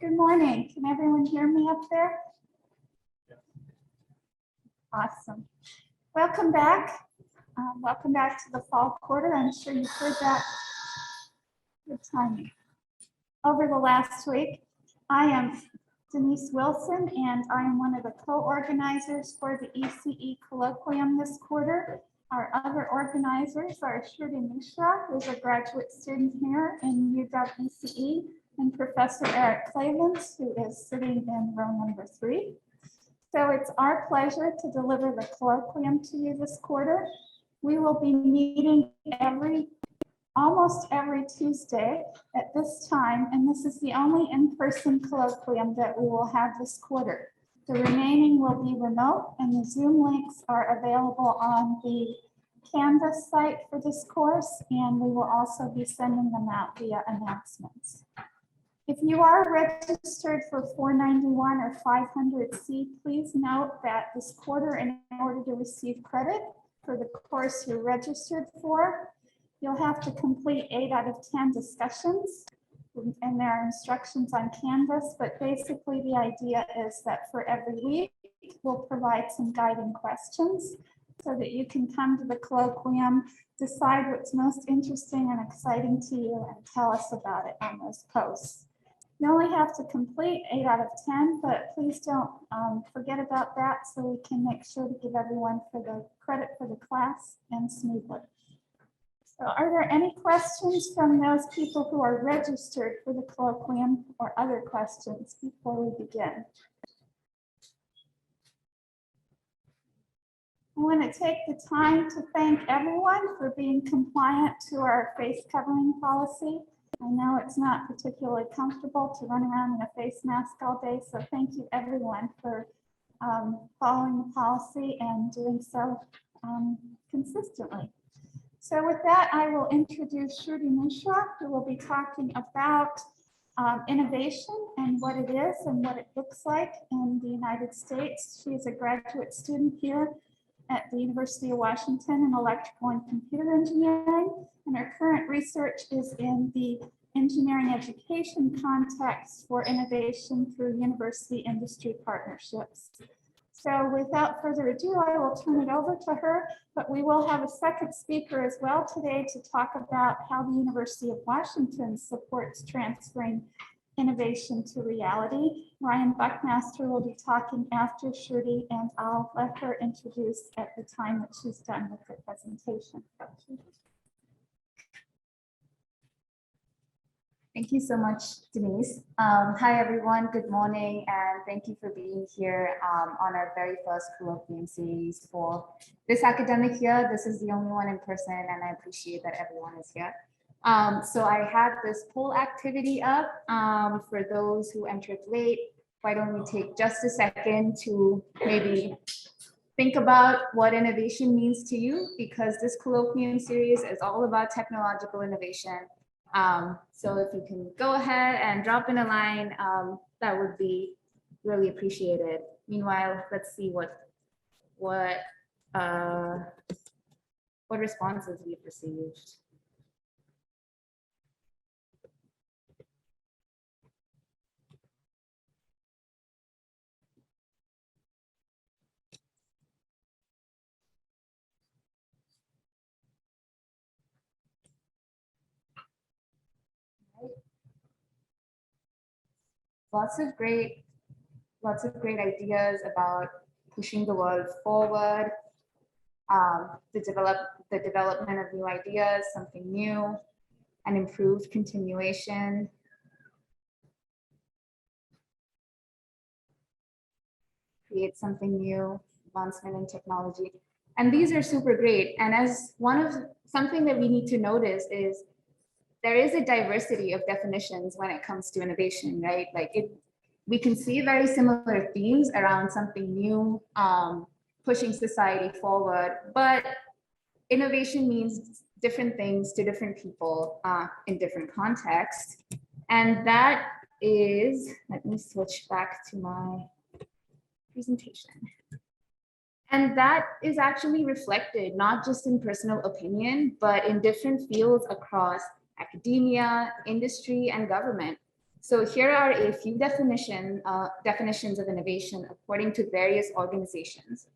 Good morning. Can everyone hear me up there? Awesome. Welcome back. Welcome back to the fall quarter. I'm sure you've heard that. Good timing. Over the last week, I am Denise Wilson, and I am one of the co-organizers for the ECE Colloquium this quarter. Our other organizers are Shruti Misra, who's a graduate student here in UW ECE, and Professor Eric Clavens, who is sitting in row number 3. So it's our pleasure to deliver the colloquium to you this quarter. We will be meeting almost every Tuesday at this time, and this is the only in-person colloquium that we will have this quarter. The remaining will be remote, and the Zoom links are available on the Canvas site for this course, and we will also be sending them out via announcements. If you are registered for 491 or 500C, please note that this quarter, in order to receive credit for the course you're registered for, you'll have to complete 8 out of 10 discussions, and there are instructions on Canvas, but basically the idea is that for every week, we'll provide some guiding questions so that you can come to the colloquium, decide what's most interesting and exciting to you, and tell us about it on those posts. You only have to complete 8 out of 10, but please don't forget about that so we can make sure to give everyone for the credit for the class and smoothly. So are there any questions from those people who are registered for the colloquium or other questions before we begin? I want to take the time to thank everyone for being compliant to our face covering policy. I know it's not particularly comfortable to run around in a face mask all day, so thank you everyone for following the policy and doing so consistently. So with that, I will introduce Shruti Misra, who will be talking about innovation and what it is and what it looks like in the United States. She is a graduate student here at the University of Washington in electrical and computer engineering, and her current research is in the engineering education context for innovation through university industry partnerships. So without further ado, I will turn it over to her, but we will have a second speaker as well today to talk about how the University of Washington supports transferring innovation to reality. Ryan Buckmaster will be talking after Shruti, and I'll let her introduce at the time that she's done with her presentation. Thank you so much, Denise. Hi, everyone. Good morning, and thank you for being here on our very first colloquium series for this academic year. This is the only one in person, and I appreciate that everyone is here. So I had this poll activity up for those who entered late. Why don't we take just a second to maybe think about what innovation means to you, because this colloquium series is all about technological innovation. So if you can go ahead and drop in a line, that would be really appreciated. Meanwhile, let's see what responses we've received. Lots of great ideas about pushing the world forward, the development of new ideas, something new, and improved continuation. Create something new, advancement in technology. And these are super great. And as something that we need to notice is there is a diversity of definitions when it comes to innovation, right? We can see very similar themes around something new, pushing society forward, but innovation means different things to different people in different contexts. And that is, let me switch back to my presentation. And that is actually reflected not just in personal opinion, but in different fields across academia, industry, and government. So here are a few definitions of innovation according to various organizations.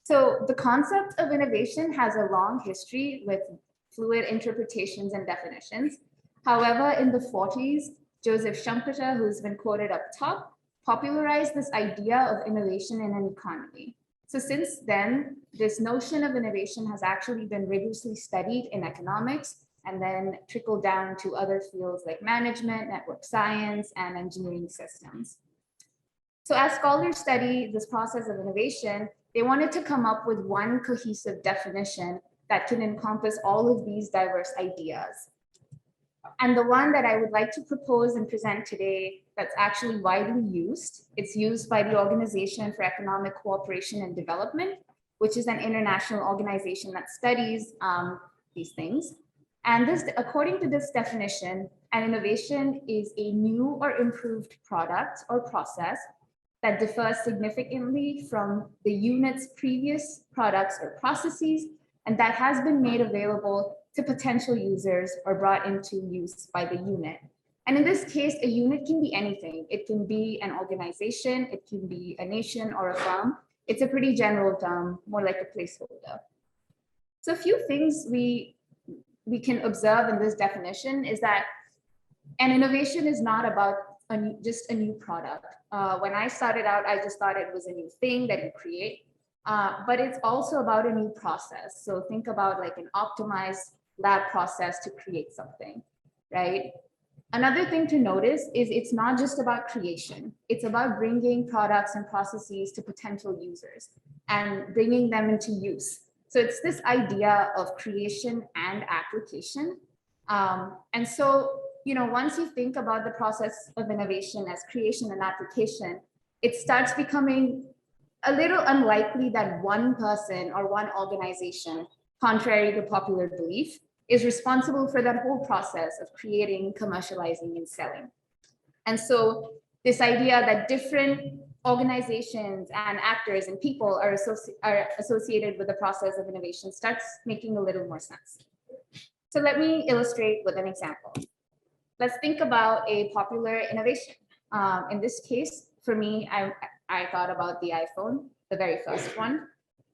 So the concept of innovation has a long history with fluid interpretations and definitions. However, in the 40s, Joseph Schumpeter, who's been quoted up top, popularized this idea of innovation in an economy. So since then, this notion of innovation has actually been rigorously studied in economics and then trickled down to other fields like management, network science, and engineering systems. So as scholars study this process of innovation, they wanted to come up with one cohesive definition that can encompass all of these diverse ideas. And the one that I would like to propose and present today that's actually widely used, it's used by the Organization for Economic Cooperation and Development, which is an international organization that studies these things. And this, according to this definition, an innovation is a new or improved product or process that differs significantly from the unit's previous products or processes, and that has been made available to potential users or brought into use by the unit. And in this case, a unit can be anything. It can be an organization, it can be a nation or a firm. It's a pretty general term, more like a placeholder. So a few things we can observe in this definition is that an innovation is not about just a new product. When I started out, I just thought it was a new thing that you create, but it's also about a new process. So think about like an optimized lab process to create something, right? Another thing to notice is it's not just about creation. It's about bringing products and processes to potential users and bringing them into use. So it's this idea of creation and application. And so, you know, once you think about the process of innovation as creation and application, it starts becoming a little unlikely that one person or one organization, contrary to popular belief, is responsible for that whole process of creating, commercializing, and selling. And so this idea that different organizations and actors and people are associated with the process of innovation starts making a little more sense. So let me illustrate with an example. Let's think about a popular innovation. In this case, for me, I thought about the iPhone, the very first one.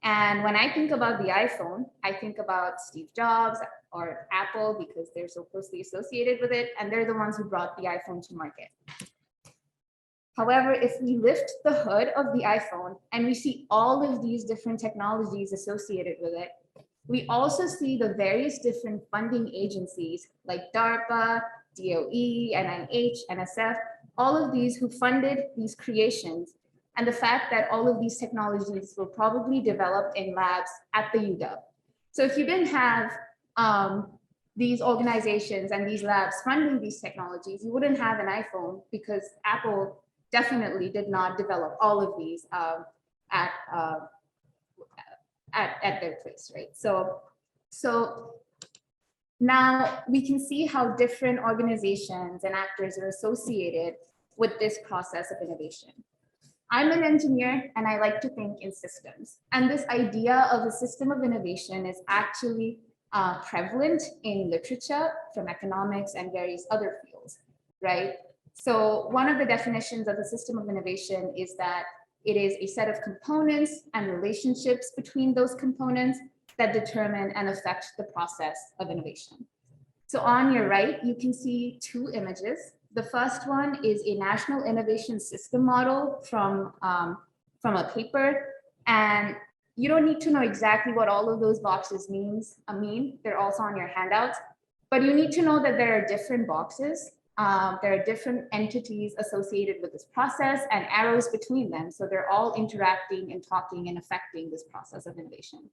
And when I think about the iPhone, I think about Steve Jobs or Apple because they're so closely associated with it, and they're the ones who brought the iPhone to market. However, if we lift the hood of the iPhone and we see all of these different technologies associated with it, we also see the various different funding agencies like DARPA, DOE, NIH, NSF, all of these who funded these creations, and the fact that all of these technologies were probably developed in labs at the UW. So if you didn't have these organizations and these labs funding these technologies, you wouldn't have an iPhone because Apple definitely did not develop all of these at their place, right? So now we can see how different organizations and actors are associated with this process of innovation. I'm an engineer and I like to think in systems. And this idea of a system of innovation is actually prevalent in literature from economics and various other fields, right? So one of the definitions of a system of innovation is that it is a set of components and relationships between those components that determine and affect the process of innovation. So on your right, you can see two images. The first one is a national innovation system model from a paper. And you don't need to know exactly what all of those boxes mean. They're also on your handouts. But you need to know that there are different boxes. There are different entities associated with this process and arrows between them. So they're all interacting and talking and affecting this process of innovation.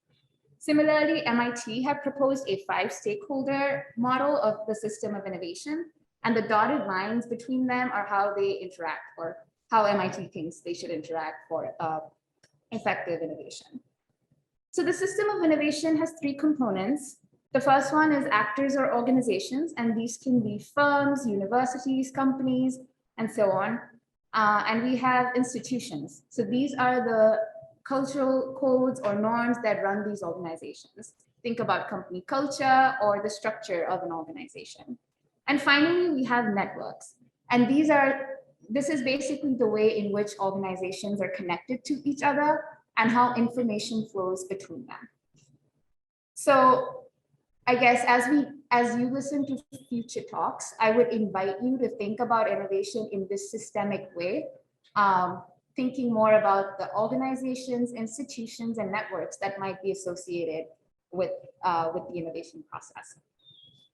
Similarly, MIT have proposed a 5-stakeholder model of the system of innovation, and the dotted lines between them are how they interact or how MIT thinks they should interact for effective innovation. So the system of innovation has 3 components. The first one is actors or organizations, and these can be firms, universities, companies, and so on. And we have institutions. So these are the cultural codes or norms that run these organizations. Think about company culture or the structure of an organization. And finally, we have networks. And this is basically the way in which organizations are connected to each other and how information flows between them. So I guess as you listen to future talks, I would invite you to think about innovation in this systemic way, thinking more about the organizations, institutions, and networks that might be associated with the innovation process.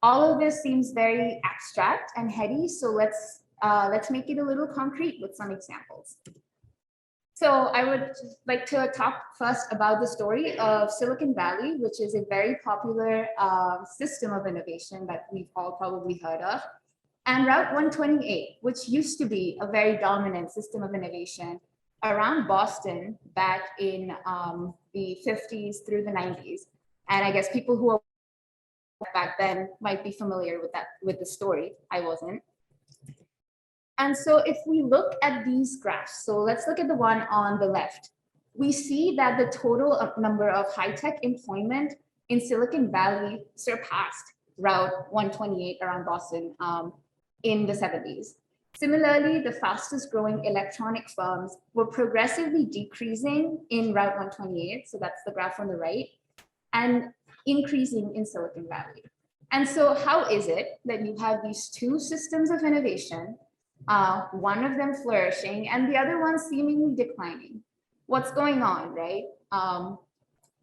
All of this seems very abstract and heady, so let's make it a little concrete with some examples. So I would like to talk first about the story of Silicon Valley, which is a very popular system of innovation that we've all probably heard of, and Route 128, which used to be a very dominant system of innovation around Boston back in the 50s through the 90s. And I guess people who are back then might be familiar with the story. I wasn't. And so if we look at these graphs, so let's look at the one on the left. We see that the total number of high-tech employment in Silicon Valley surpassed Route 128 around Boston in the 70s. Similarly, the fastest growing electronic firms were progressively decreasing in Route 128, so that's the graph on the right, and increasing in Silicon Valley. And so how is it that you have these two systems of innovation, one of them flourishing and the other one seemingly declining? What's going on, right?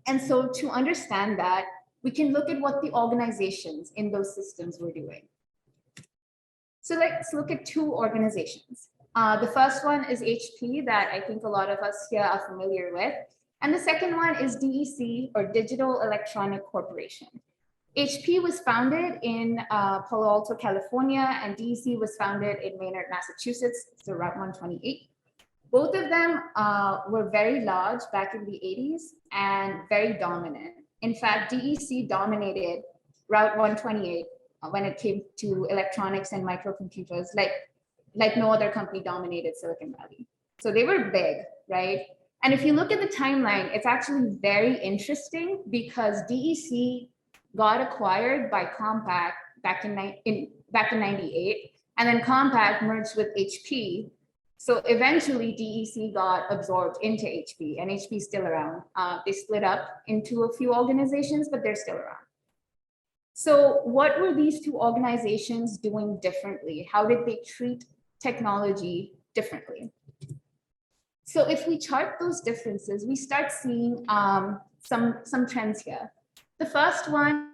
And so to understand that, we can look at what the organizations in those systems were doing. So let's look at two organizations. The first one is HP, that I think a lot of us here are familiar with. And the second one is DEC, or Digital Electronic Corporation. HP was founded in Palo Alto, California, and DEC was founded in Maynard, Massachusetts, so Route 128. Both of them were very large back in the 80s and very dominant. In fact, DEC dominated Route 128 when it came to electronics and microcomputers, like no other company dominated Silicon Valley. So they were big, right? And if you look at the timeline, it's actually very interesting because DEC got acquired by Compaq back in 98, and then Compaq merged with HP. So eventually DEC got absorbed into HP, and HP is still around. They split up into a few organizations, but they're still around. So what were these two organizations doing differently? How did they treat technology differently? So if we chart those differences, we start seeing some trends here. The first one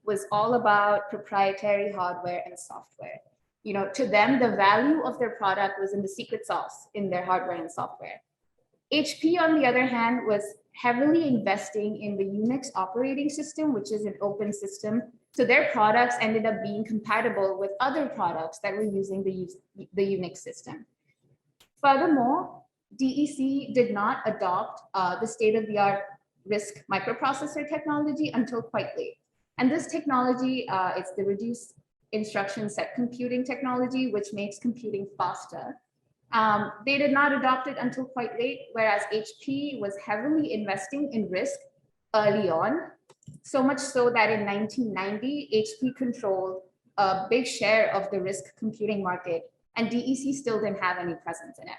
was all about proprietary hardware and software. You know, to them, the value of their product was in the secret sauce in their hardware and software. HP, on the other hand, was heavily investing in the Unix operating system, which is an open system. So their products ended up being compatible with other products that were using the Unix system. Furthermore, DEC did not adopt the state-of-the-art RISC microprocessor technology until quite late. And this technology, it's the reduced instruction set computing technology, which makes computing faster. They did not adopt it until quite late, whereas HP was heavily investing in RISC early on, so much so that in 1990, HP controlled a big share of the RISC computing market, and DEC still didn't have any presence in it.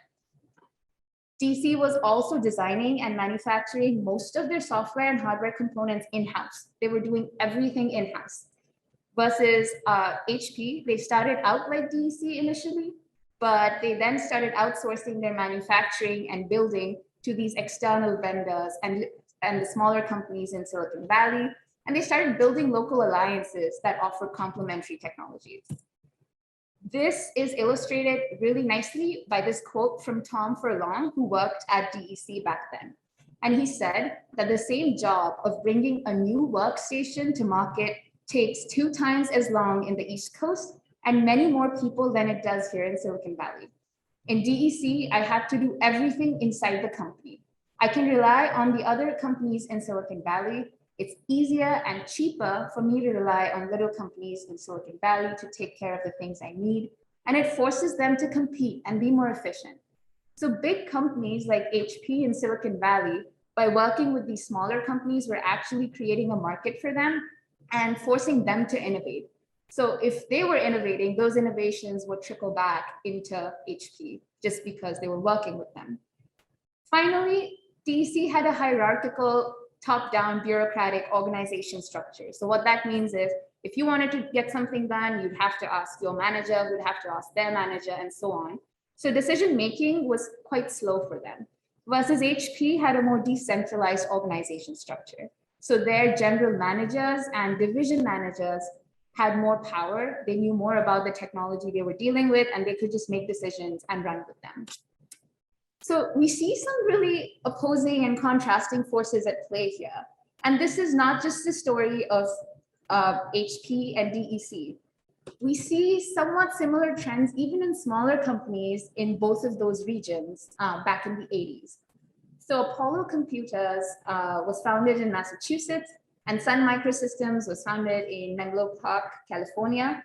DEC was also designing and manufacturing most of their software and hardware components in-house. They were doing everything in-house. Versus HP, they started out like DEC initially, but they then started outsourcing their manufacturing and building to these external vendors and the smaller companies in Silicon Valley. And they started building local alliances that offer complementary technologies. This is illustrated really nicely by this quote from Tom Furlong, who worked at DEC back then. And he said that the same job of bringing a new workstation to market takes 2 times as long in the East Coast and many more people than it does here in Silicon Valley. In DEC, I had to do everything inside the company. I can rely on the other companies in Silicon Valley. It's easier and cheaper for me to rely on little companies in Silicon Valley to take care of the things I need, and it forces them to compete and be more efficient. So big companies like HP in Silicon Valley, by working with these smaller companies, were actually creating a market for them and forcing them to innovate. So if they were innovating, those innovations would trickle back into HP just because they were working with them. Finally, DEC had a hierarchical top-down bureaucratic organization structure. So what that means is if you wanted to get something done, you'd have to ask your manager, who'd have to ask their manager, and so on. So decision-making was quite slow for them, versus HP had a more decentralized organization structure. So their general managers and division managers had more power. They knew more about the technology they were dealing with, and they could just make decisions and run with them. So we see some really opposing and contrasting forces at play here. And this is not just the story of HP and DEC. We see somewhat similar trends even in smaller companies in both of those regions back in the 80s. So Apollo Computers was founded in Massachusetts, and Sun Microsystems was founded in Menlo Park, California.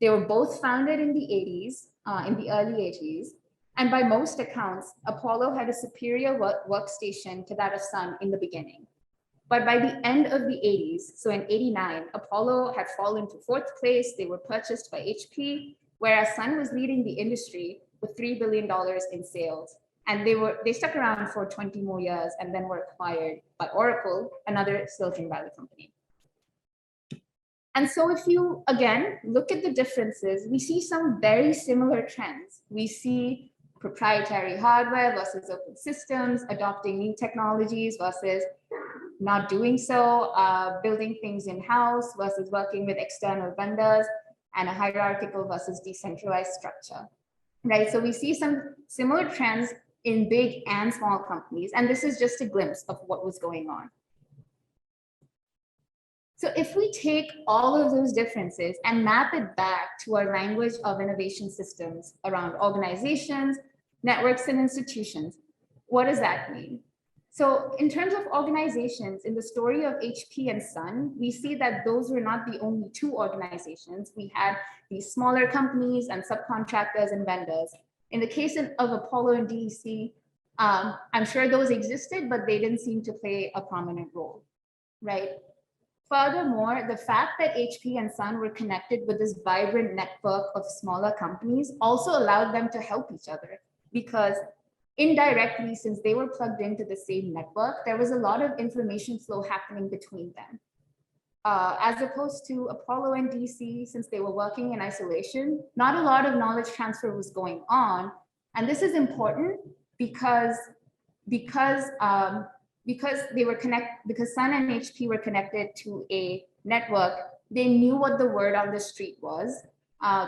They were both founded in the 80s, in the early 80s. And by most accounts, Apollo had a superior workstation to that of Sun in the beginning. But by the end of the 80s, so in 89, Apollo had fallen to 4th place. They were purchased by HP, whereas Sun was leading the industry with $3 billion in sales. And they stuck around for 20 more years and then were acquired by Oracle, another Silicon Valley company. And so if you, again, look at the differences, we see some very similar trends. We see proprietary hardware versus open systems, adopting new technologies versus not doing so, building things in-house versus working with external vendors, and a hierarchical versus decentralized structure, right? So we see some similar trends in big and small companies, and this is just a glimpse of what was going on. So if we take all of those differences and map it back to our language of innovation systems around organizations, networks, and institutions, what does that mean? So in terms of organizations, in the story of HP and Sun, we see that those were not the only two organizations. We had these smaller companies and subcontractors and vendors. In the case of Apollo and DEC, I'm sure those existed, but they didn't seem to play a prominent role, right? Furthermore, the fact that HP and Sun were connected with this vibrant network of smaller companies also allowed them to help each other, because indirectly, since they were plugged into the same network, there was a lot of information flow happening between them. As opposed to Apollo and DEC, since they were working in isolation, not a lot of knowledge transfer was going on. And this is important because Sun and HP were connected to a network, they knew what the word on the street was.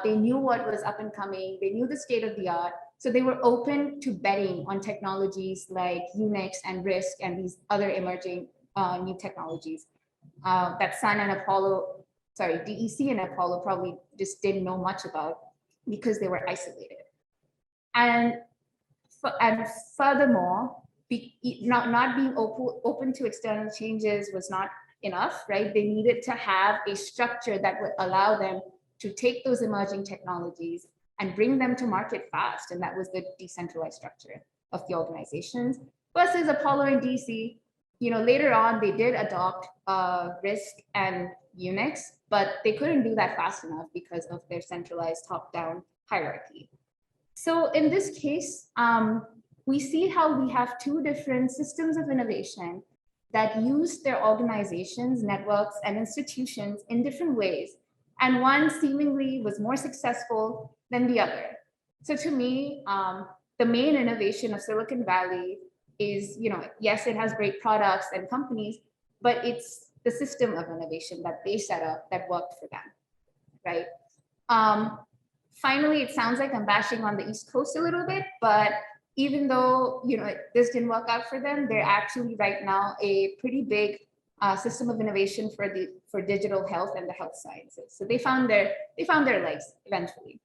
They knew what was up and coming. They knew the state of the art. So they were open to betting on technologies like Unix and RISC and these other emerging new technologies that Sun and Apollo, sorry, DEC and Apollo probably just didn't know much about because they were isolated. And furthermore, not being open to external changes was not enough, right? They needed to have a structure that would allow them to take those emerging technologies and bring them to market fast. And that was the decentralized structure of the organizations. Versus Apollo and DEC, later on, they did adopt RISC and Unix, but they couldn't do that fast enough because of their centralized top-down hierarchy. So in this case, we see how we have two different systems of innovation that use their organizations, networks, and institutions in different ways. And one seemingly was more successful than the other. So to me, the main innovation of Silicon Valley is, yes, it has great products and companies, but it's the system of innovation that they set up that worked for them, right? Finally, it sounds like I'm bashing on the East Coast a little bit, but even though this didn't work out for them, they're actually right now a pretty big system of innovation for digital health and the health sciences. So they found their legs eventually.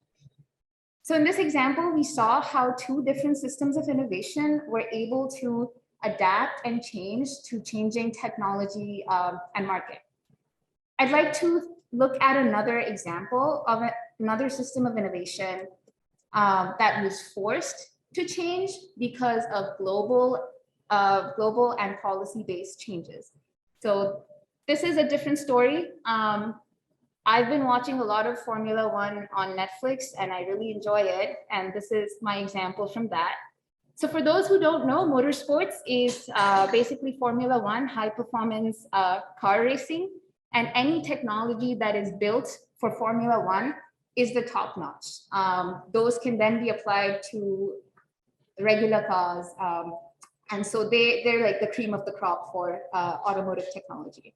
So in this example, we saw how two different systems of innovation were able to adapt and change to changing technology and market. I'd like to look at another example of another system of innovation that was forced to change because of global and policy-based changes. So this is a different story. I've been watching a lot of Formula One on Netflix and I really enjoy it. And this is my example from that. So for those who don't know, motorsports is basically Formula One, high performance car racing. And any technology that is built for Formula One is the top notch. Those can then be applied to regular cars. And so they're like the cream of the crop for automotive technology.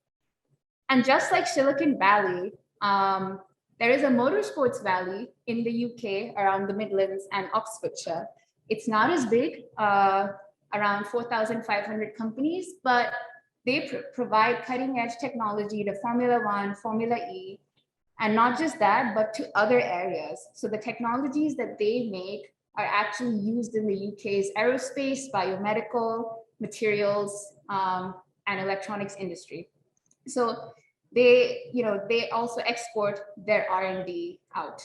And just like Silicon Valley, there is a motorsports valley in the UK around the Midlands and Oxfordshire. It's not as big, around 4,500 companies, but they provide cutting edge technology to Formula One, Formula E, and not just that, but to other areas. So the technologies that they make are actually used in the UK's aerospace, biomedical, materials, and electronics industry. So they also export their R&D out.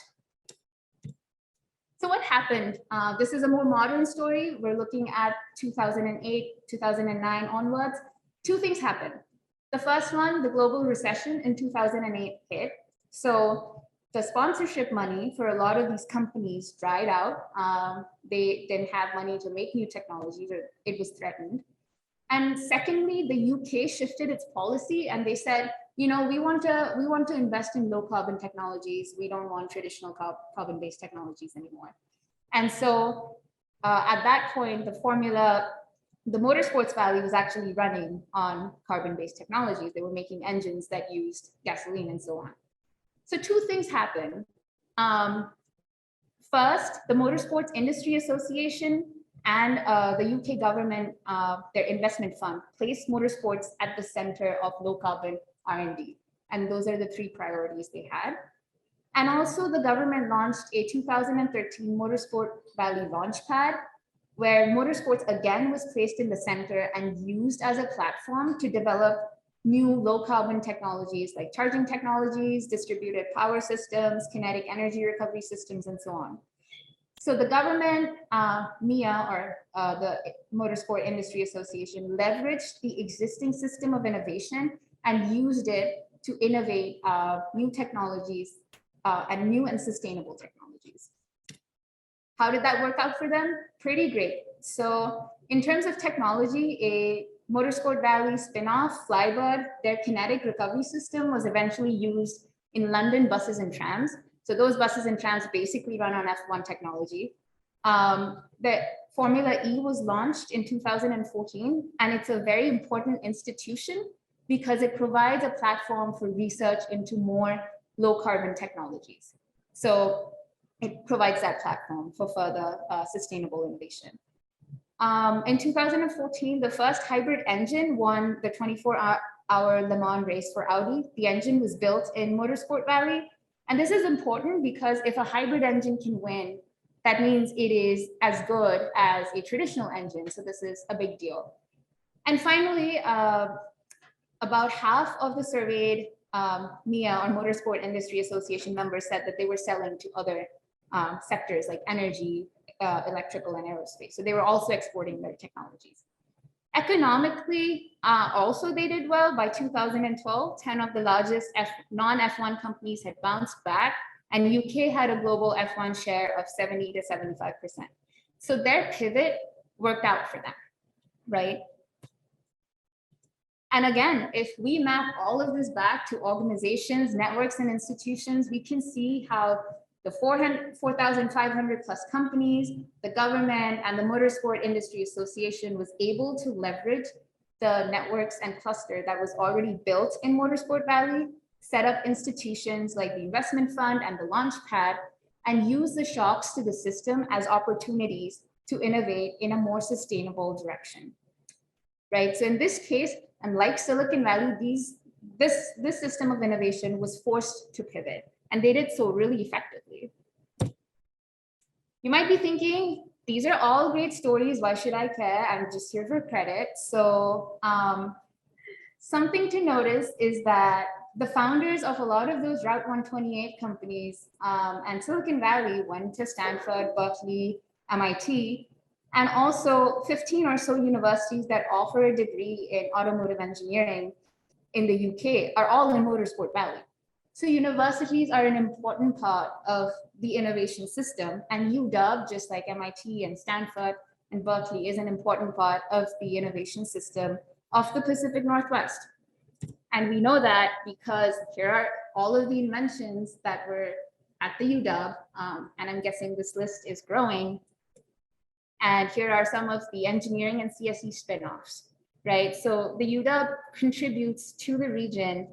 So what happened? This is a more modern story. We're looking at 2008, 2009 onwards. Two things happened. The first one, the global recession in 2008 hit. So the sponsorship money for a lot of these companies dried out. They didn't have money to make new technologies, or it was threatened. And secondly, the UK shifted its policy and they said, we want to invest in low carbon technologies. We don't want traditional carbon-based technologies anymore. And so at that point, the motorsports valley was actually running on carbon-based technologies. They were making engines that used gasoline and so on. So two things happened. First, the Motorsports Industry Association and the UK government, their investment fund, placed motorsports at the center of low carbon R&D. And those are the three priorities they had. And also the government launched a 2013 Motorsport Valley Launchpad, where motorsports again was placed in the center and used as a platform to develop new low carbon technologies like charging technologies, distributed power systems, kinetic energy recovery systems, and so on. So the government, MIA, or the Motorsport Industry Association, leveraged the existing system of innovation and used it to innovate new technologies and new and sustainable technologies. How did that work out for them? Pretty great. So in terms of technology, a Motorsport Valley spinoff, Flybird, their kinetic recovery system was eventually used in London buses and trams. So those buses and trams basically run on F1 technology. The Formula E was launched in 2014, and it's a very important institution because it provides a platform for research into more low carbon technologies. So it provides that platform for further sustainable innovation. In 2014, the first hybrid engine won the 24-hour Le Mans race for Audi. The engine was built in Motorsport Valley. And this is important because if a hybrid engine can win, that means it is as good as a traditional engine. So this is a big deal. And finally, about half of the surveyed MIA, or Motorsport Industry Association members, said that they were selling to other sectors like energy, electrical, and aerospace. So they were also exporting their technologies. Economically, also they did well. By 2012, 10 of the largest non-F1 companies had bounced back, and UK had a global F1 share of 70 to 75%. So their pivot worked out for them, right? And again, if we map all of this back to organizations, networks, and institutions, we can see how the 4,500 plus companies, the government, and the Motorsport Industry Association was able to leverage the networks and cluster that was already built in Motorsport Valley, set up institutions like the investment fund and the Launchpad, and use the shocks to the system as opportunities to innovate in a more sustainable direction, right? So in this case, unlike Silicon Valley, this system of innovation was forced to pivot, and they did so really effectively. You might be thinking, these are all great stories. Why should I care? I'm just here for credit. So something to notice is that the founders of a lot of those Route 128 companies and Silicon Valley went to Stanford, Berkeley, MIT, and also 15 or so universities that offer a degree in automotive engineering in the UK are all in Motorsport Valley. So universities are an important part of the innovation system, and UW, just like MIT and Stanford and Berkeley, is an important part of the innovation system of the Pacific Northwest. And we know that because here are all of the inventions that were at the UW, and I'm guessing this list is growing. And here are some of the engineering and CSE spinoffs, right? So the UW contributes to the region,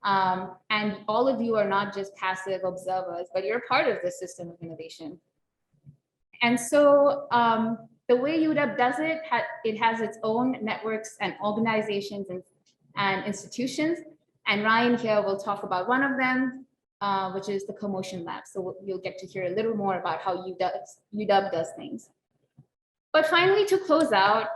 and all of you are not just passive observers, but you're part of the system of innovation. And so the way UW does it, it has its own networks and organizations and institutions. And Ryan here will talk about one of them, which is the Commotion Labs. So you'll get to hear a little more about how UW does things. But finally, to close out,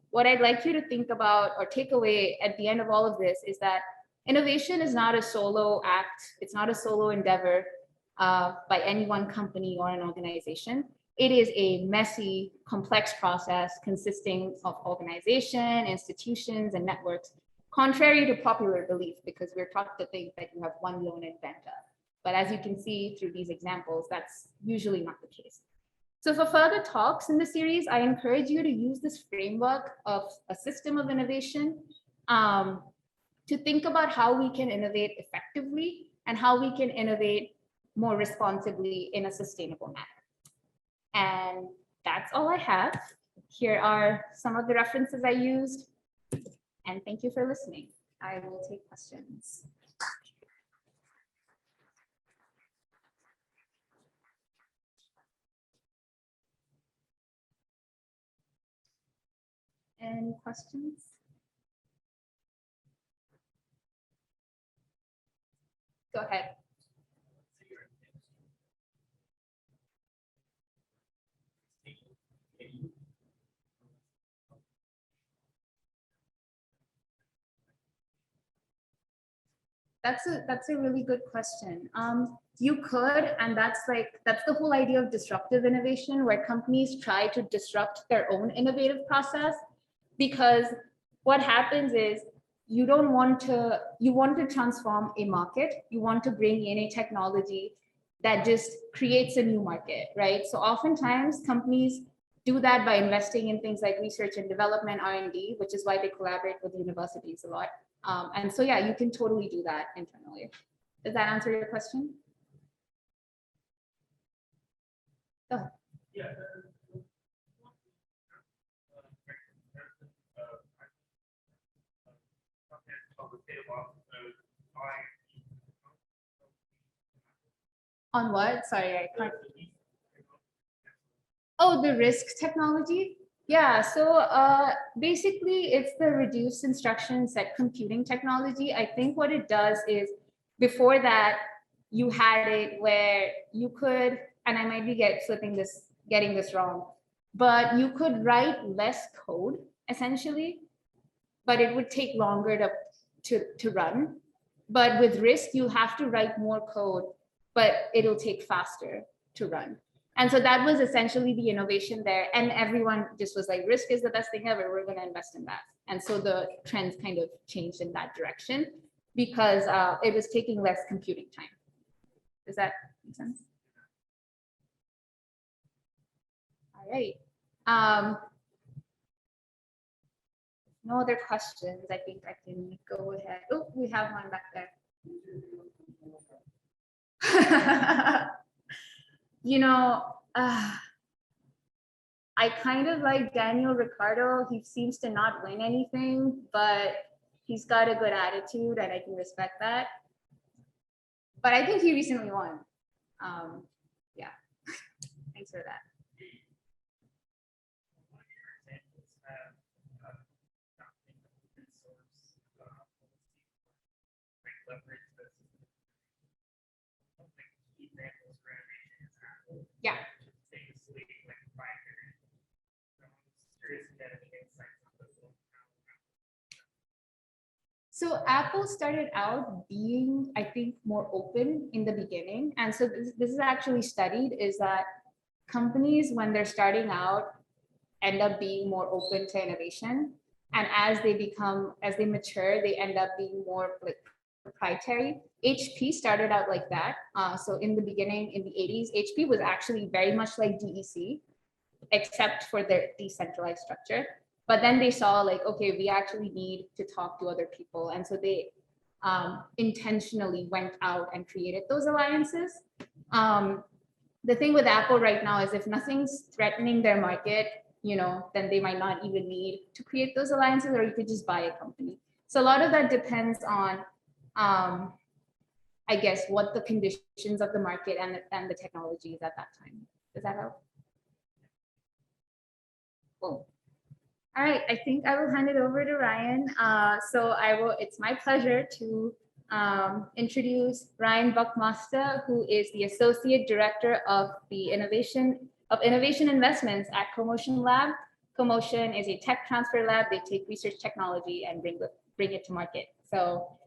what I'd like you to think about or take away at the end of all of this is that innovation is not a solo act. It's not a solo endeavor by any one company or an organization. It is a messy, complex process consisting of organization, institutions, and networks, contrary to popular belief, because we're taught to think that you have one lone inventor. But as you can see through these examples, that's usually not the case. So for further talks in the series, I encourage you to use this framework of a system of innovation to think about how we can innovate effectively and how we can innovate more responsibly in a sustainable manner. And that's all I have. Here are some of the references I used. And thank you for listening. I will take questions. Any questions? Go ahead. That's a really good question. You could, and that's the whole idea of disruptive innovation, where companies try to disrupt their own innovative process, because what happens is you want to transform a market, you want to bring in a technology that just creates a new market, right? So oftentimes companies do that by investing in things like research and development, R&D, which is why they collaborate with universities a lot. And so, yeah, you can totally do that internally. Does that answer your question? Go ahead. Yeah. On what? Sorry, I can't. Oh, the risk technology? Yeah, so basically it's the reduced instruction set computing technology. I think what it does is, before that, you had it where you could, and I might be getting this wrong, but you could write less code essentially, but it would take longer to run. But with risk, you have to write more code, but it'll take faster to run. And so that was essentially the innovation there. And everyone just was like, risk is the best thing ever. We're going to invest in that. And so the trends kind of changed in that direction because it was taking less computing time. Does that make sense? All right. No other questions. I think I can go ahead. Oh, we have one back there. You know, I kind of like Daniel Ricciardo. He seems to not win anything, but he's got a good attitude and I can respect that. But I think he recently won. Yeah, thanks for that. Yeah. So Apple started out being, I think, more open in the beginning. And so this is actually studied, is that companies, when they're starting out, end up being more open to innovation. And as they mature, they end up being more like proprietary. HP started out like that. So in the beginning, in the 80s, HP was actually very much like DEC, except for their decentralized structure. But then they saw like, okay, we actually need to talk to other people. And so they intentionally went out and created those alliances. The thing with Apple right now is if nothing's threatening their market, then they might not even need to create those alliances, or you could just buy a company. So a lot of that depends on, I guess, what the conditions of the market and the technology is at that time. Does that help? Cool. All right, I think I will hand it over to Ryan. It's my pleasure to introduce Ryan Buckmaster, who is the Associate Director of the Innovation Investments at Commotion Lab. Commotion is a tech transfer lab. They take research technology and bring it to market. So,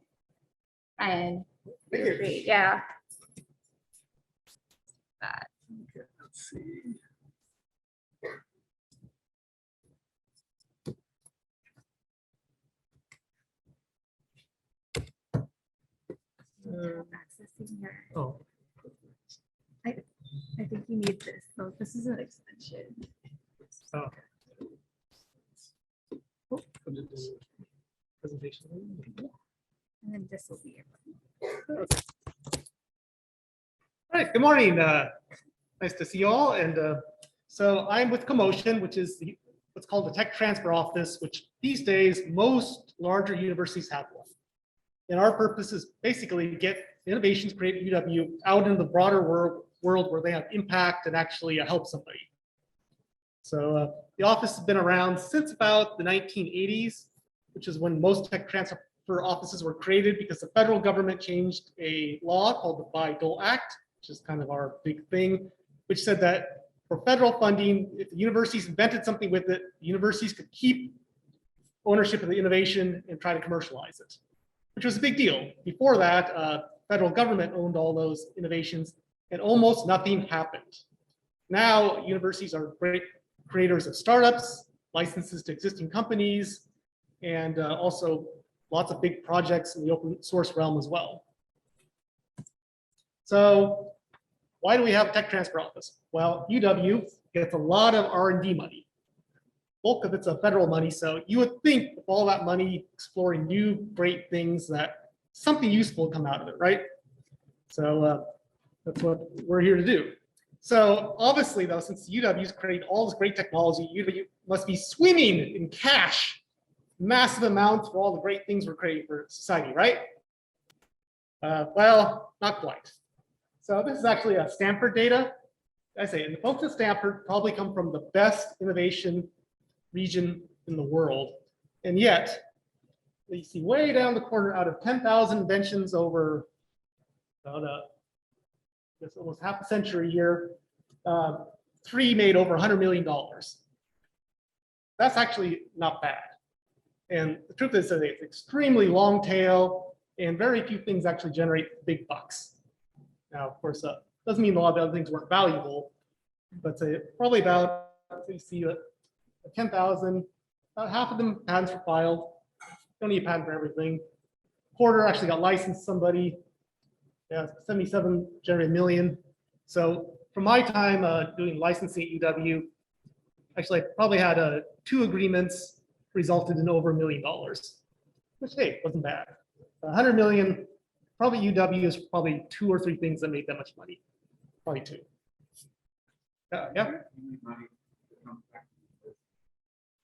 Ryan, Thank you. great. Yeah. Okay, let's see. Accessing your, Oh, I think you need this. So this is an extension. okay. Oh, presentation. And then this will be your All right, good morning. Nice to see you all. And so I'm with CoMotion, which is what's called the Tech Transfer Office, which these days most larger universities have one. And our purpose is basically to get innovations created at UW out into the broader world where they have impact and actually help somebody. So the office has been around since about the 1980s, which is when most tech transfer offices were created because the federal government changed a law called the Bayh-Dole Act, which is kind of our big thing, which said that for federal funding, if the universities invented something with it, the universities could keep ownership of the innovation and try to commercialize it, which was a big deal. Before that, federal government owned all those innovations and almost nothing happened. Now, universities are great creators of startups, licenses to existing companies, and also lots of big projects in the open source realm as well. So why do we have a tech transfer office? Well, UW gets a lot of R&D money. Bulk of it's a federal money, so you would think with all that money exploring new great things that something useful will come out of it, right? So that's what we're here to do. So obviously though, since UW's created all this great technology, UW must be swimming in cash, massive amounts for all the great things we're creating for society, right? Well, not quite. So this is actually a Stanford data. I say, and the folks at Stanford probably come from the best innovation region in the world. And yet, you see way down the corner, out of 10,000 inventions over about almost half a century here, 3 made over $100 million. That's actually not bad. And the truth is that it's extremely long tail and very few things actually generate big bucks. Now, of course, doesn't mean a lot of other things weren't valuable, but probably about, you see 10,000, about half of them patents were filed. Don't need a patent for everything. Quarter actually got licensed to somebody. Yeah, 77 generated million. So from my time doing licensing at UW, actually I probably had 2 agreements resulted in over $1 million, which hey, wasn't bad. 100 million, probably UW is probably 2 or 3 things that made that much money. Probably 2. Yeah.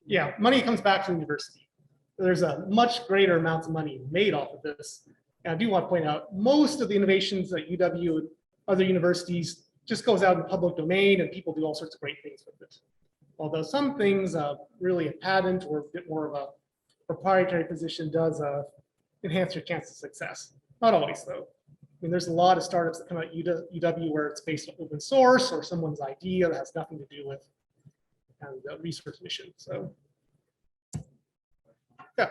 Yeah, money comes back to the university. There's a much greater amounts of money made off of this. And I do want to point out, most of the innovations at UW and other universities just goes out in the public domain and people do all sorts of great things with it. Although some things, really a patent or a bit more of a proprietary position does enhance your chance of success. Not always though. I mean, there's a lot of startups that come out at UW where it's based on open source or someone's idea that has nothing to do with the research mission. So, yeah.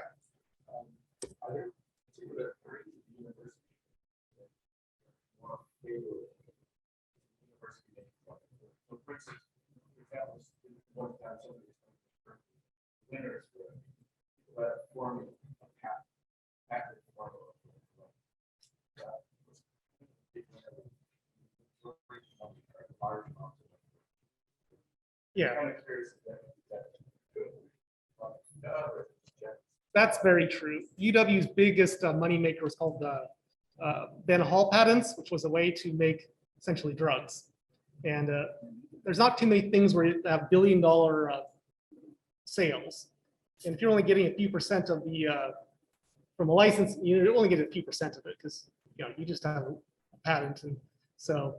Are there particular areas of the university that more favor university? So, for instance, if that was one time somebody winners were forming a patent formula Yeah, Kind of curious if that's good. Or just- that's very true. UW's biggest moneymaker was called the Ben Hall patents, which was a way to make essentially drugs. And there's not too many things where you have billion-dollar sales. And if you're only getting a few percent of the from a license, you only get a few percent of it because you just have a patent. And so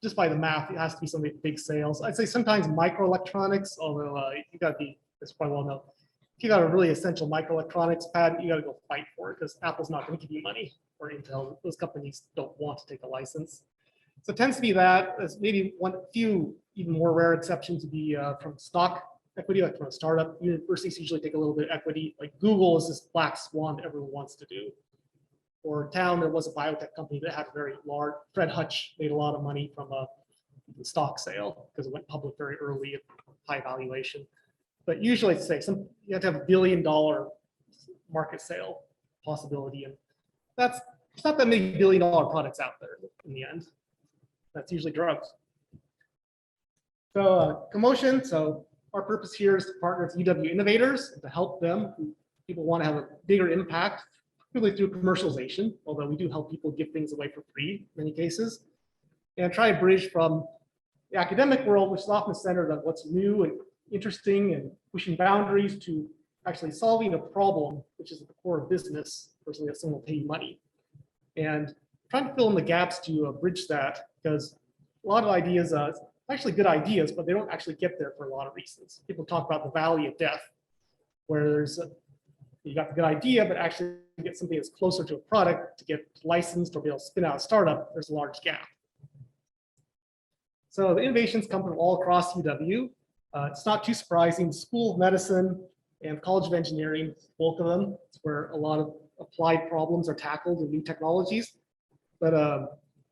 just by the math, it has to be some big sales. I'd say sometimes microelectronics, although you got to be, that's probably well known. If you got a really essential microelectronics patent, you got to go fight for it because Apple's not going to give you money, or Intel. Those companies don't want to take a license. So it tends to be that. There's maybe one few even more rare exceptions would be from stock equity, like from a startup. Universities usually take a little bit of equity. Like Google is this black swan that everyone wants to do. Or Town, there was a biotech company that had a very large, Fred Hutch made a lot of money from a stock sale because it went public very early at high valuation. But usually it's say you have to have $1 billion market sale possibility. And there's not that many $1 billion products out there in the end. That's usually drugs. So Commotion, so our purpose here is to partner with UW innovators and to help them, people want to have a bigger impact, really through commercialization, although we do help people give things away for free in many cases, and try to bridge from the academic world, which is often centered on what's new and interesting and pushing boundaries, to actually solving a problem, which is at the core of business, personally, that someone will pay you money. And trying to fill in the gaps to bridge that, because a lot of ideas, actually good ideas, but they don't actually get there for a lot of reasons. People talk about the valley of death, where there's you got the good idea, but actually to get something that's closer to a product, to get licensed or be able to spin out a startup, there's a large gap. So the innovations come from all across UW. It's not too surprising. School of Medicine and College of Engineering, both of them, it's where a lot of applied problems are tackled in new technologies. But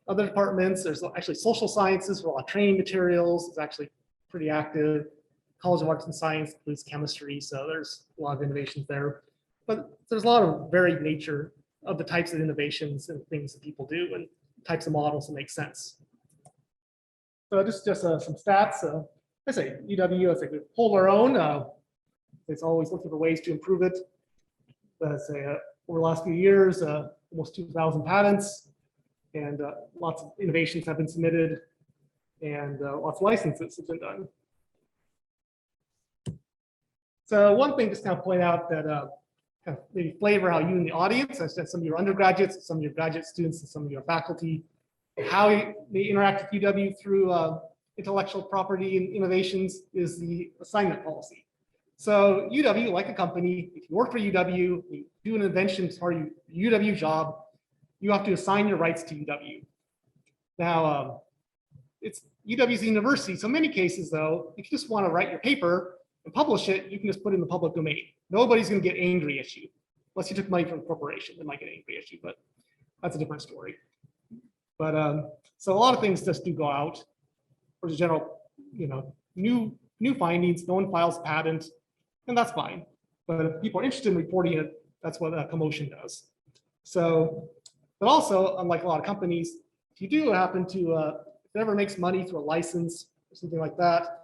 other departments, there's actually social sciences, where a lot of training materials is actually pretty active. College of Arts and Science includes chemistry, so there's a lot of innovations there. But there's a lot of varied nature of the types of innovations and things that people do and types of models that make sense. So just some stats. I say UW, as we hold our own. It's always looking for ways to improve it. Let's say over the last few years, almost 2,000 patents, and lots of innovations have been submitted, and lots of licenses have been done. So one thing just kind of point out that kind of maybe flavor how you in the audience, I said some of your undergraduates, some of your graduate students, and some of your faculty, how they interact with UW through intellectual property and innovations is the assignment policy. So UW, like a company, if you work for UW, you do an invention as part of your UW job, you have to assign your rights to UW. Now, it's UW's university, so in many cases though, if you just want to write your paper and publish it, you can just put it in the public domain. Nobody's going to get angry at you, unless you took money from a corporation, they might get angry at you, but that's a different story. But so a lot of things just do go out for the general, new findings. No one files a patent, and that's fine. But if people are interested in reporting it, that's what Commotion does. So, but also, unlike a lot of companies, if you do happen to, if it ever makes money through a license or something like that,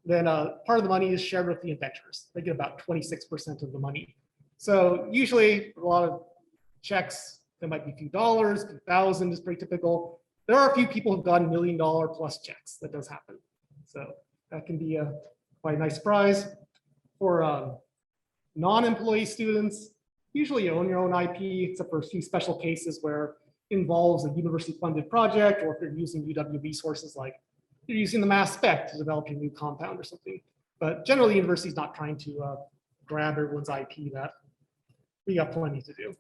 then part of the money is shared with the inventors. They get about 26% of the money. So usually a lot of checks, there might be a few dollars, a few thousand is pretty typical. There are a few people who've gotten $1 million plus checks. That does happen. So that can be quite a nice surprise. For non-employee students, usually you own your own IP, except for a few special cases where it involves a university-funded project, or if you're using UW resources, like you're using the mass spec to develop your new compound or something. But generally, the university is not trying to grab everyone's IP. That we got plenty to do.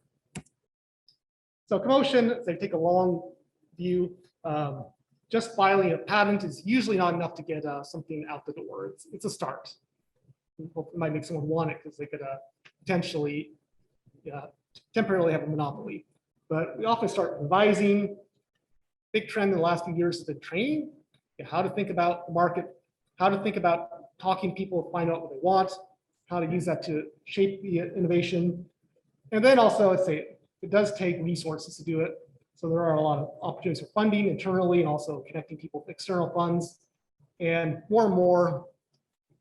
So Commotion, they take a long view. Just filing a patent is usually not enough to get something out the door. It's a start. It might make someone want it because they could potentially temporarily have a monopoly. But we often start revising. Big trend in the last few years has been training, how to think about the market, how to think about talking to people, find out what they want, how to use that to shape the innovation. And then also, let's say, it does take resources to do it. So there are a lot of opportunities for funding internally and also connecting people with external funds. And more,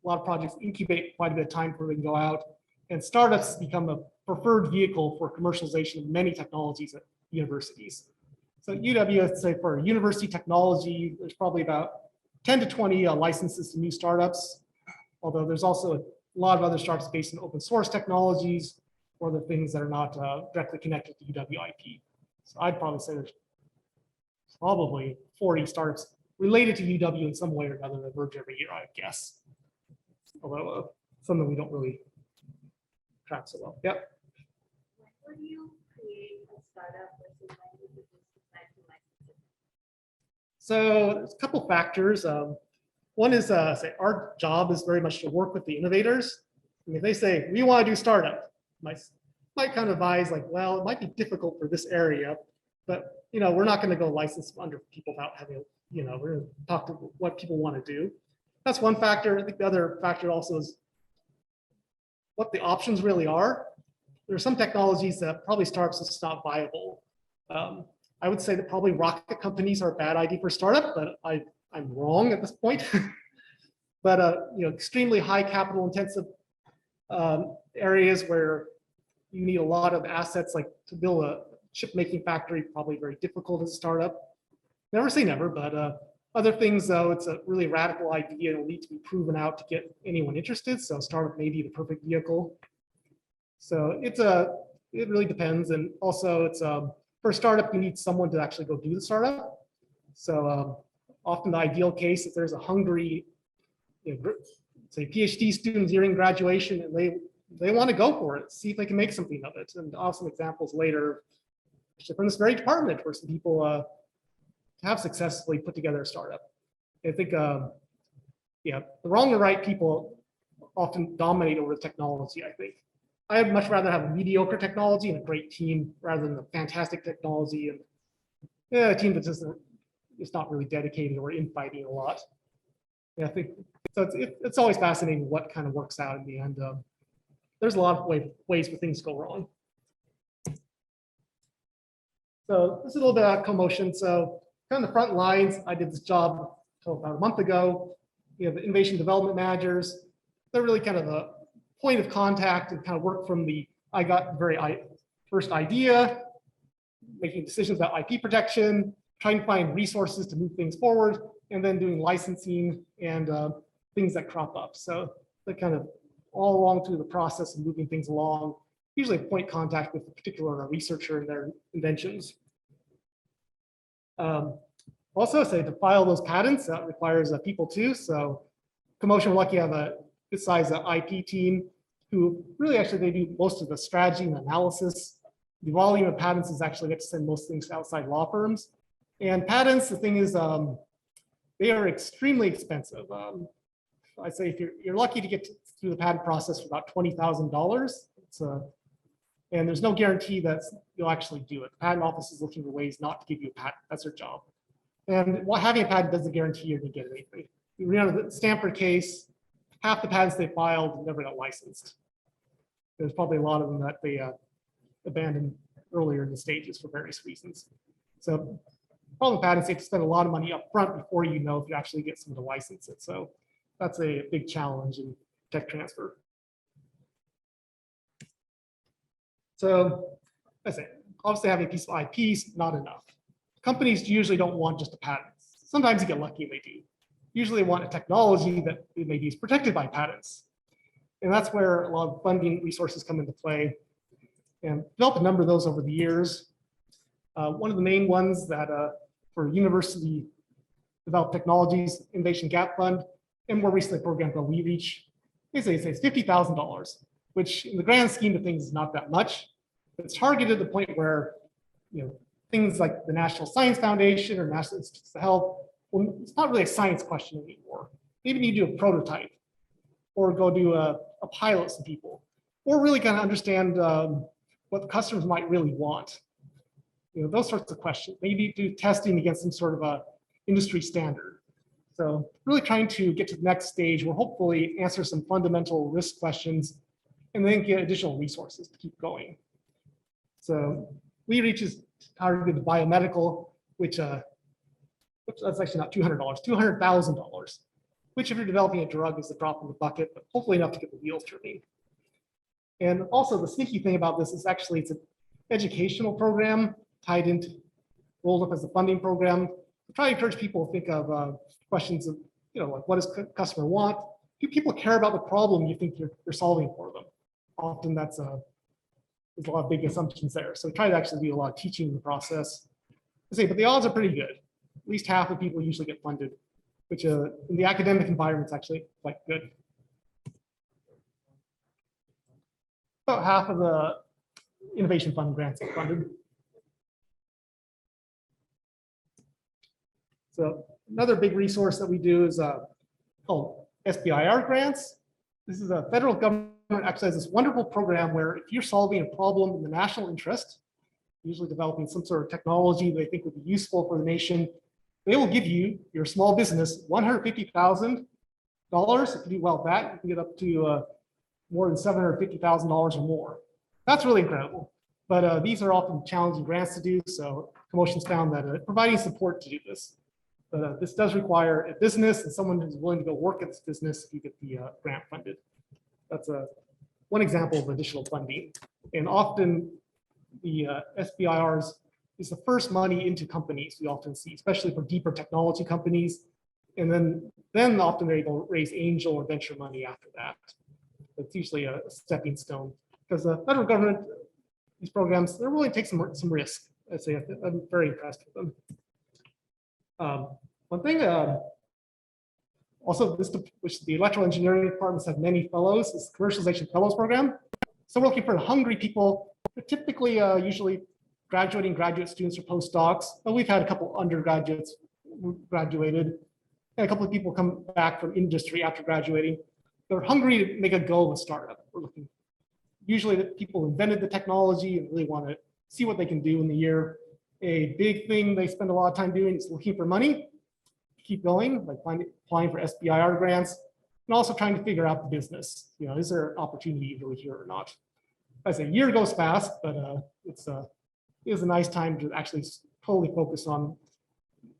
a lot of projects incubate quite a bit of time before they can go out, and startups become a preferred vehicle for commercialization of many technologies at universities. So UW, let's say for university technology, there's probably about 10 to 20 licenses to new startups, although there's also a lot of other startups based in open source technologies or the things that are not directly connected to UW IP. So I'd probably say there's probably 40 startups related to UW in some way or another that emerge every year, I guess. Although something we don't really track so well. Yep. When would you create a startup versus when would you just decide to license it? So there's a couple factors. One is say our job is very much to work with the innovators. I mean, if they say we want to do startup, might kind of advise like, well, it might be difficult for this area, but we're not going to go license under people without having, we're going to talk to what people want to do. That's one factor. I think the other factor also is what the options really are. There are some technologies that probably startups is not viable. I would say that probably rocket companies are a bad idea for startup, but I'm wrong at this point. But extremely high capital intensive areas where you need a lot of assets, like to build a chip making factory, probably very difficult as a startup. Never say never, but other things though, it's a really radical idea. It'll need to be proven out to get anyone interested. So startup may be the perfect vehicle. So it really depends. And also it's for a startup, you need someone to actually go do the startup. So often the ideal case, if there's a hungry, say PhD student nearing graduation and they want to go for it, see if they can make something of it. And awesome examples later from this very department where some people have successfully put together a startup. I think, the wrong and right people often dominate over the technology, I think. I'd much rather have a mediocre technology and a great team rather than a fantastic technology and a team that is not really dedicated or infighting a lot. I think so. It's always fascinating what kind of works out in the end. There's a lot of ways for things to go wrong. So this is a little bit about CoMotion. So kind of the front lines, I did this job about a month ago. The innovation development managers, they're really kind of the point of contact and kind of work from I got the very first idea, making decisions about IP protection, trying to find resources to move things forward, and then doing licensing and things that crop up. So they're kind of all along through the process of moving things along, usually point contact with a particular researcher and their inventions. Also, say to file those patents, that requires people too. So CoMotion, we're lucky to have a good size IP team who really actually they do most of the strategy and analysis. The volume of patents is actually get to send most things to outside law firms. And patents, the thing is, they are extremely expensive. I'd say if you're lucky to get through the patent process for about $20,000, and there's no guarantee that you'll actually do it. The patent office is looking for ways not to give you a patent. That's their job. And having a patent doesn't guarantee you're going to get anything. You remember the Stanford case, half the patents they filed never got licensed. There's probably a lot of them that they abandoned earlier in the stages for various reasons. So problem with patents, you have to spend a lot of money up front before you know if you actually get someone to license it. So that's a big challenge in tech transfer. So I say, obviously having a piece of IP is not enough. Companies usually don't want just a patent. Sometimes you get lucky and they do. Usually they want a technology that maybe is protected by patents. And that's where a lot of funding resources come into play. And developed a number of those over the years. One of the main ones that for university developed technologies, Innovation Gap Fund, and more recently a program called WeReach, it's $50,000, which in the grand scheme of things is not that much. But it's targeted to the point where things like the National Science Foundation or National Institutes of Health, well, it's not really a science question anymore. Maybe you do a prototype or go do a pilot with some people, or really kind of understand what the customers might really want. Those sorts of questions. Maybe do testing against some sort of a industry standard. So really trying to get to the next stage where hopefully answer some fundamental risk questions and then get additional resources to keep going. So WeReach is targeted biomedical, which that's actually not $200, $200,000. which if you're developing a drug is a drop in the bucket, but hopefully enough to get the wheels turning. And also the sneaky thing about this is actually it's an educational program tied into, rolled up as a funding program. I try to encourage people to think of questions of, like what does customer want? Do people care about the problem you think you're solving for them? Often that's there's a lot of big assumptions there. So try to actually do a lot of teaching in the process. But the odds are pretty good. At least half of people usually get funded, which in the academic environment is actually quite good. About half of the innovation fund grants are funded. So another big resource that we do is called SBIR Grants. This is a federal government actually has this wonderful program where if you're solving a problem in the national interest, usually developing some sort of technology they think would be useful for the nation, they will give you, your small business, $150,000. If you do well with that, you can get up to more than $750,000 or more. That's really incredible. But these are often challenging grants to do, so CoMotion's found that providing support to do this. But this does require a business and someone who's willing to go work at this business if you get the grant funded. That's one example of additional funding. And often the SBIRs is the first money into companies we often see, especially for deeper technology companies. And then often they're able to raise angel or venture money after that. It's usually a stepping stone because the federal government, these programs, they're willing to take some risk. I'd say I'm very impressed with them. One thing, also this, which the electrical engineering departments have many fellows, is the Commercialization Fellows Program. So we're looking for hungry people, typically usually graduating graduate students or postdocs, but we've had a couple undergraduates who graduated, and a couple of people come back from industry after graduating. They're hungry to make a go of a startup. We're looking usually that people invented the technology and really want to see what they can do in the year. A big thing they spend a lot of time doing is looking for money, keep going, like applying for SBIR grants, and also trying to figure out the business. Is there an opportunity really here or not? As a year goes fast, but it is a nice time to actually totally focus on,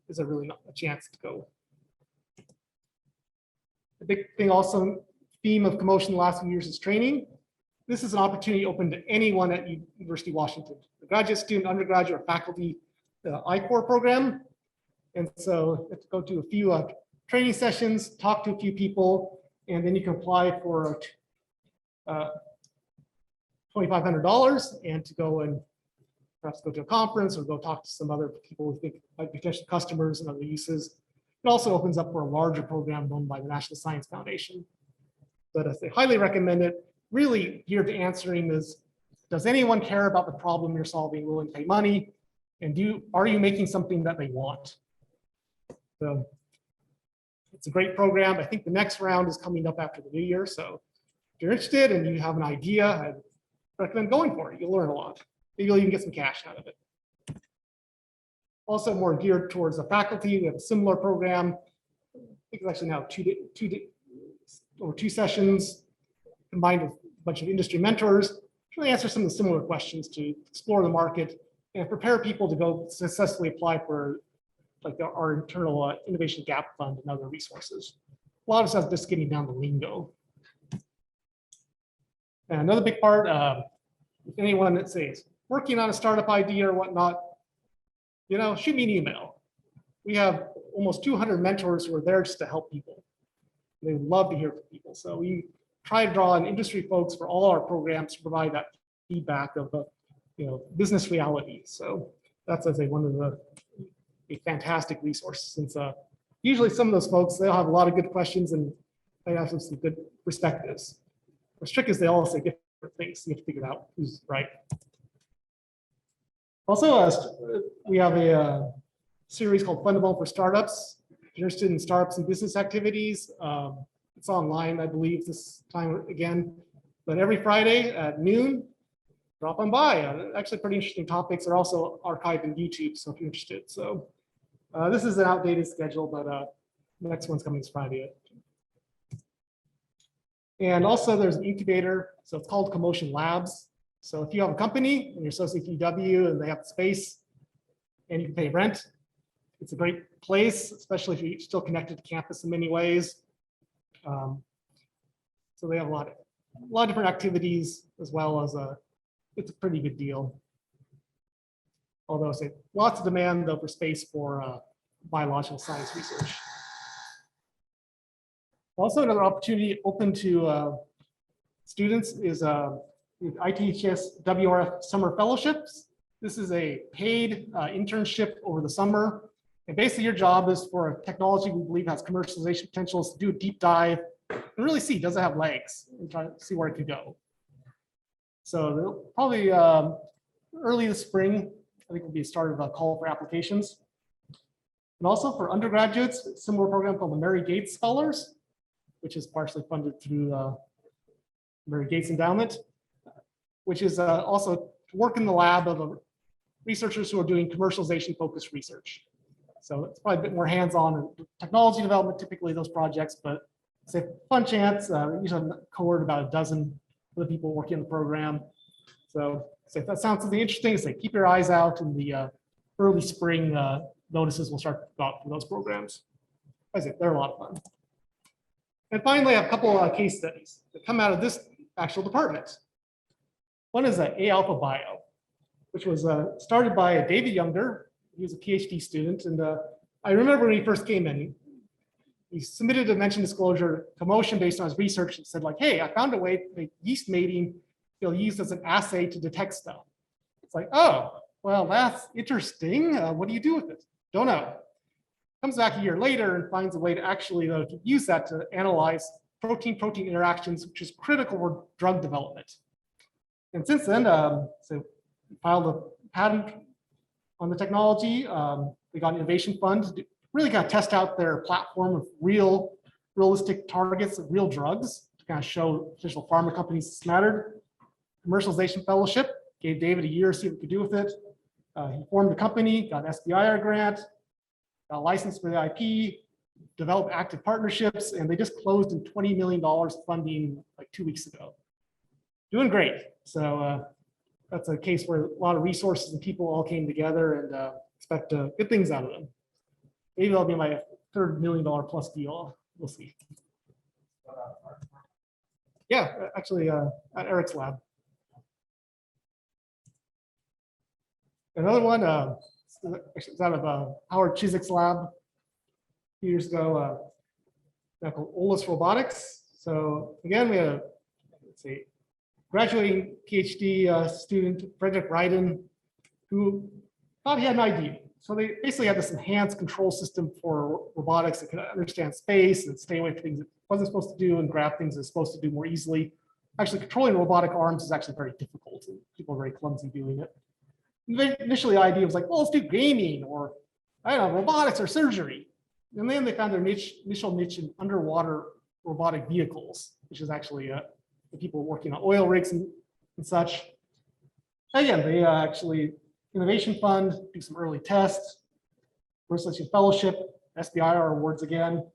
is there really not a chance to go? The big thing also, theme of CoMotion the last few years is training. This is an opportunity open to anyone at University of Washington, a graduate student, undergraduate, or faculty, the I-Corps program. And so you have to go to a few training sessions, talk to a few people, and then you can apply for $2,500 and to go and perhaps go to a conference or go talk to some other people who think might be potential customers and other uses. It also opens up for a larger program run by the National Science Foundation. But I highly recommend it. Really geared to answering is, does anyone care about the problem you're solving, willing to pay money? And are you making something that they want? So it's a great program. I think the next round is coming up after the new year. So if you're interested and you have an idea, I recommend going for it. You'll learn a lot. Maybe you'll even get some cash out of it. Also more geared towards the faculty. We have a similar program. I think it's actually now two sessions combined with a bunch of industry mentors to really answer some of the similar questions to explore the market and prepare people to go successfully apply for like our internal innovation gap fund and other resources. A lot of us just getting down the lingo. And another big part, if anyone that says working on a startup idea or whatnot, shoot me an email. We have almost 200 mentors who are there just to help people. They would love to hear from people. So we try to draw in industry folks for all our programs to provide that feedback of business reality. So that's, I'd say, one of a fantastic resource, since usually some of those folks, they'll have a lot of good questions and they have some good perspectives. What's tricky is they all say different things. So you have to figure out who's right. Also, we have a series called Fundable for startups. If you're interested in startups and business activities, it's online, I believe, this time again. But every Friday at noon, drop on by. Actually, pretty interesting topics are also archived in YouTube, so if you're interested. So this is an outdated schedule, but the next one's coming this Friday. And also there's an incubator, so it's called Commotion Labs. So if you have a company and you're associated with UW and they have space and you can pay rent, it's a great place, especially if you're still connected to campus in many ways. So they have a lot of different activities as well as it's a pretty good deal. Although say lots of demand though for space for biological science research. Also, another opportunity open to students is ITHS WRF Summer Fellowships. This is a paid internship over the summer. And basically your job is for a technology we believe has commercialization potentials to do a deep dive and really see, does it have legs, and try to see where it could go. So they'll probably early this spring, I think will be a start of a call for applications. And also for undergraduates, a similar program called the Mary Gates Scholars, which is partially funded through Mary Gates Endowment, which is also to work in the lab of researchers who are doing commercialization focused research. So it's probably a bit more hands-on in technology development, typically those projects, but it's a fun chance. Usually have a cohort about a dozen other people working on the program. So if that sounds something interesting, say keep your eyes out in the early spring notices will start to go out for those programs. I say they're a lot of fun. And finally, I have a couple of case studies that come out of this actual department. One is A Alpha Bio, which was started by David Younger. He was a PhD student, and I remember when he first came in, he submitted a mention disclosure Commotion based on his research and said like, hey, I found a way to make yeast mating feel used as an assay to detect stuff. It's like, oh, well, that's interesting. What do you do with it? Don't know. Comes back a year later and finds a way to actually to use that to analyze protein-protein interactions, which is critical for drug development. And since then, so we filed a patent on the technology. We got an innovation fund to really kind of test out their platform of realistic targets of real drugs to kind of show potential pharma companies this mattered. Commercialization fellowship gave David a year to see what he could do with it. He formed the company, got an SBIR grant, got a license for the IP, developed active partnerships, and they just closed in $20 million funding like 2 weeks ago. Doing great. So that's a case where a lot of resources and people all came together and expect good things out of them. Maybe that'll be my $3 million plus deal. We'll see. Yeah, actually at Eric's lab. Another one, actually it's out of Howard Chiswick's lab a few years ago, called Olas Robotics. So again, we have, let's see, graduating PhD student, Frederick Ryden, who thought he had an idea. So they basically had this enhanced control system for robotics that could understand space and stay away from things it wasn't supposed to do and grab things it's supposed to do more easily. Actually, controlling robotic arms is actually very difficult, and people are very clumsy doing it. Initially, the idea was like, well, let's do gaming or, I don't know, robotics or surgery. And then they found their initial niche in underwater robotic vehicles, which is actually the people working on oil rigs and such. Again, they actually innovation fund, do some early tests, Commercialization Fellowship, SBIR awards again.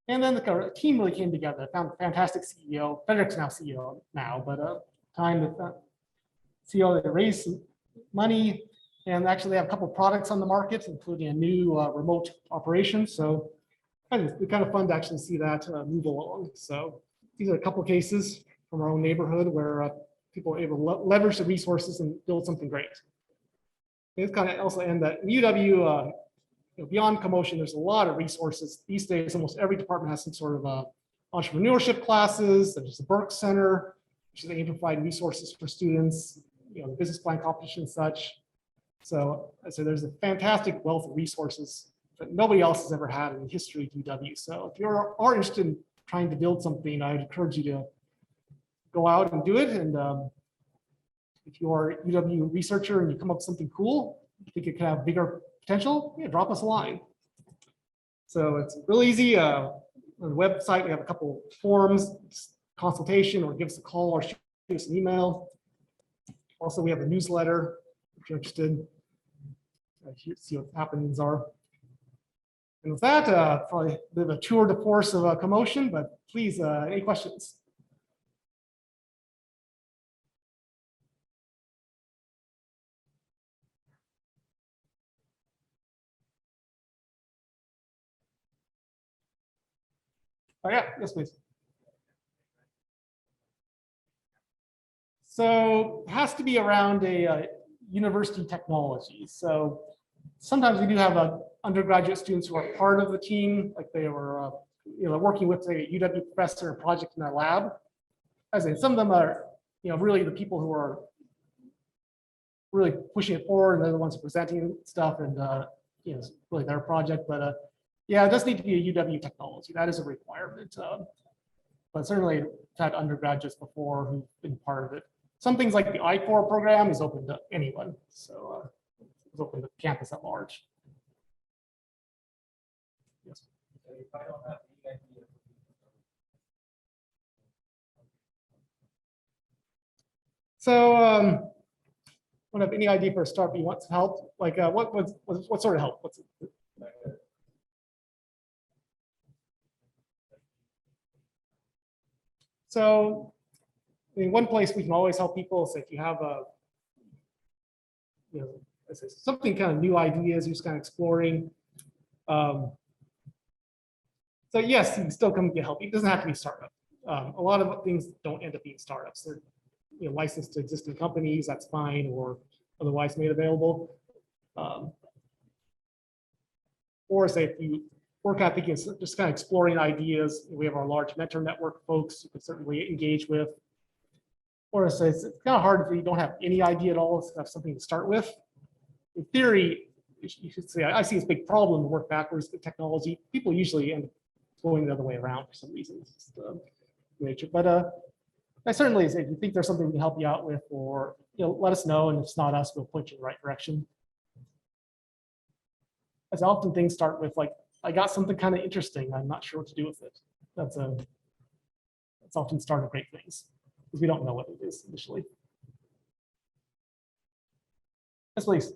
And then the team really came together. Found a fantastic CEO. Frederick's now CEO now, but time that CEO they raised some money and actually they have a couple of products on the market, including a new remote operation. So it's kind of fun to actually see that move along. So these are a couple of cases from our own neighborhood where people are able to leverage the resources and build something great. It's kind of also end that in UW, beyond Commotion, there's a lot of resources. These days, almost every department has some sort of entrepreneurship classes. There's the Burke Center, which is aimed to provide resources for students, the business plan competition and such. So there's a fantastic wealth of resources that nobody else has ever had in the history of UW. So if you are interested in trying to build something, I would encourage you to go out and do it. And if you are a UW researcher and you come up with something cool, you think it can have bigger potential, drop us a line. So it's real easy. On the website, we have a couple forums, consultation, or give us a call or shoot us an email. Also, we have a newsletter if you're interested. See what happenings are. And with that, probably a bit of a tour de force of Commotion, but please, any questions? Oh, yeah, yes, please. So it has to be around a university technology. So sometimes we do have undergraduate students who are part of the team, like they were working with a UW professor or project in their lab. As in, some of them are really the people who are really pushing it forward, and they're the ones presenting stuff, and it's really their project. But yeah, it does need to be a UW technology. That is a requirement. But certainly, I've had undergraduates before who've been part of it. Some things like the I-4 program is open to anyone, so it's open to campus at large. Yes. If I don't have any idea. So, don't have any idea for a start, but you want some help? Like, what sort of help? What's it? So, I mean, one place we can always help people is if you have something kind of new ideas, you're just kind of exploring. So yes, you can still come get help. It doesn't have to be startup. A lot of things don't end up being startups. They're licensed to existing companies, that's fine, or otherwise made available. Or say if you work ethic is just kind of exploring ideas. We have our large mentor network folks you can certainly engage with. Or say it's kind of hard if you don't have any idea at all, to have something to start with. In theory, you should say, I see this big problem to work backwards with technology. People usually end up going the other way around for some reason. It's just, nature. But I certainly say if you think there's something we can help you out with, or let us know, and if it's not us, we'll point you in the right direction. As often things start with like, I got something kind of interesting, I'm not sure what to do with it. That's often the start of great things, because we don't know what it is initially. Yes, please.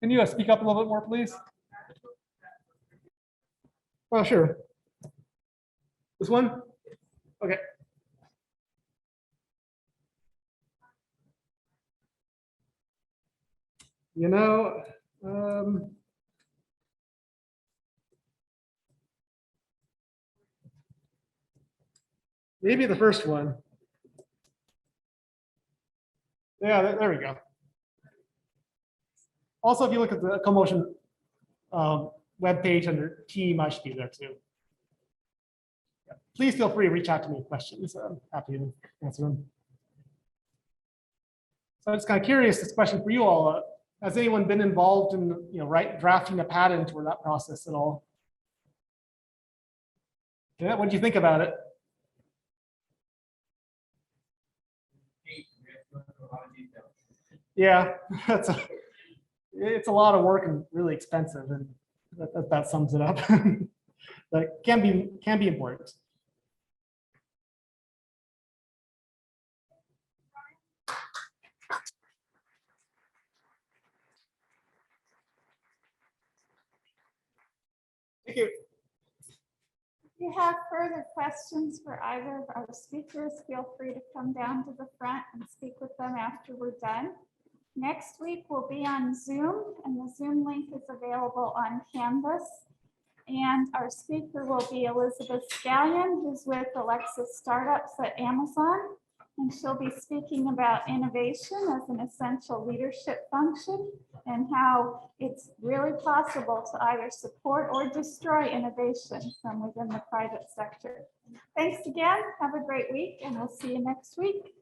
Can you speak up a little bit more, please? Well, sure. This one? Okay. Maybe the first one. Yeah, there we go. Also, if you look at the CoMotion webpage under team, I should be there too. Yeah. Please feel free to reach out to me with questions. I'm happy to answer them. So I'm just kind of curious, this question for you all. Has anyone been involved in drafting a patent or that process at all? Yeah, what do you think about it? Yeah, it's a lot of work and really expensive, and that sums it up. But can be important. Thank you. If you have further questions for either of our speakers, feel free to come down to the front and speak with them after we're done. Next week we'll be on Zoom, and the Zoom link is available on Canvas. And our speaker will be Elizabeth Scallion, who's with Alexa Startups at Amazon. And she'll be speaking about innovation as an essential leadership function and how it's really possible to either support or destroy innovation from within the private sector. Thanks again. Have a great week, and we'll see you next week.